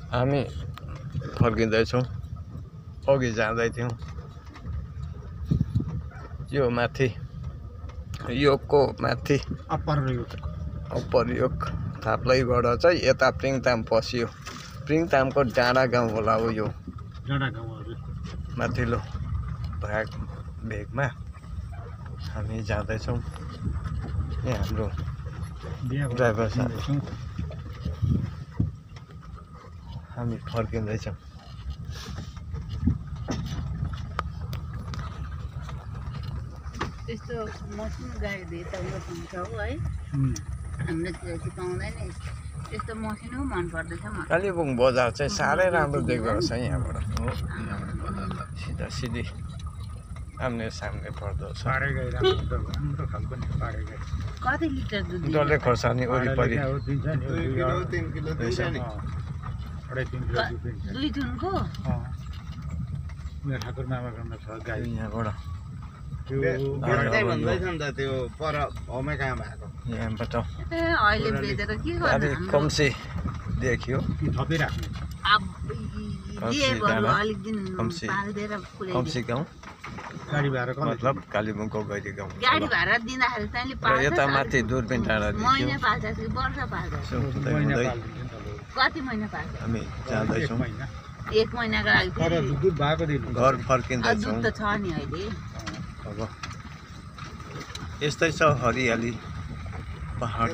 हामी फर्किँदैछौँ। अघि जाँदै थियौँ यो माथि योगको माथि अप्पर योग थाप्लैबाट चाहिँ यता प्रिङताम पसियो। प्रिङतामको डाँडा गाउँ होला हो यो माथिल्लो भेगमा हामी जाँदैछौँ। यहाँ हाम्रो ड्राइभर साहब हामी फर्किँदैछौँ। त्यस्तो मसिनो गाडी त हुन्छ हो है। हामीले त्यो पाउँदैन त्यस्तो मसिनो मन पर्दैछ मलाई। कालिम्पोङ बजार चाहिँ साह्रै राम्रो देख्दो रहेछ यहाँबाट। सिधा सिधी आम्ने सामने पर्दो रहेछ। कति लिटर दुध डल्ले खोर्सानी वरिपरि 2 थुनको ठाकुर मामा घरमा छ गाई यहाँबाट भन्दैछ नि त त्यो पर होमै कहाँ भएको यहाँबाट अहिले बेचेर के गाडी गर्नु कम्सी देखियो। थपिराख्ने कम्सी गाउँ गाडी भाडा मतलब कालिम्पोङको गैरी गाउँ। गाडी भाडा दिँदाखेरि तैँले पाल्छ यता माथि दूरबीन टाढा महिना पाल्छ कि वर्ष पाल्छ कति महिना पाल्छ हामी जाँदैछौँ। 1 महिनाको लागि तर दुध भएको दिन घर फर्किँदैछौँ। दुध त छ नि अहिले। अब यस्तै छ हरियाली पहाड।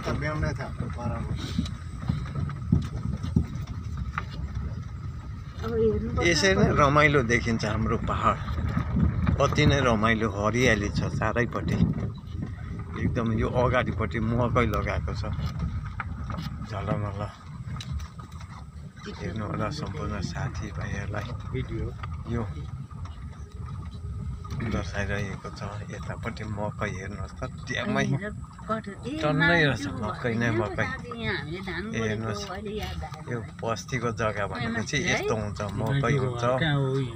यसरी नै रमाइलो देखिन्छ हाम्रो पहाड। अति नै रमाइलो हरियाली छ चारैपट्टि। एकदम यो अगाडिपट्टि मकै लगाएको छ झलमल। हेर्नु होला सम्पूर्ण साथीभाइहरूलाई यो दर्शाइरहेको छ। यतापट्टि मकै हेर्नुहोस् त ट्याम्मै टन्नै रहेछ मकै नै मकै। हेर्नुहोस् यो बस्तीको जग्गा भनेपछि यस्तो हुन्छ मकै हुन्छ।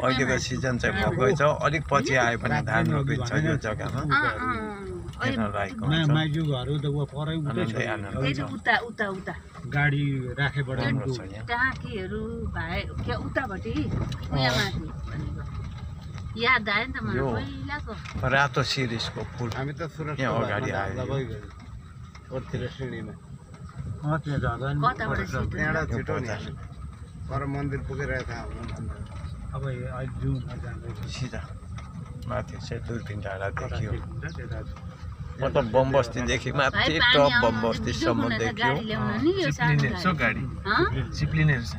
अहिलेको सिजन चाहिँ मकै छ। अलिक पछि आयो भने धान रोपिन्छ यो जग्गामा। हेर्न लायकको हुन्छ। आनन्दै आनन्द छ। गाडी राखेबाट राम्रो छ यहाँ। टाँकीहरू भाइ के उतापट्टि उया माथि भनेको याद आयो नि त मलाई पहिलाको रातो शिरीषको फुल हामी त सुरत यहाँ अगाडि आयो। ओरतिर श्रेणीमा त्यहाँ जाँदा नि कताबाट त्यहाँबाट छिटो नि पर मन्दिर पुगिरहेको अब अहिले जुमा जाँदैछ सिधा माथि चाहिँ दूरबीन डाँडा देखियो। मतलब बमबस्तीदेखि माथि टप बमबस्तीसम्म देखियो। गाडी ल्याउन नि यो सानो गाडी सिप्लिने रहेछ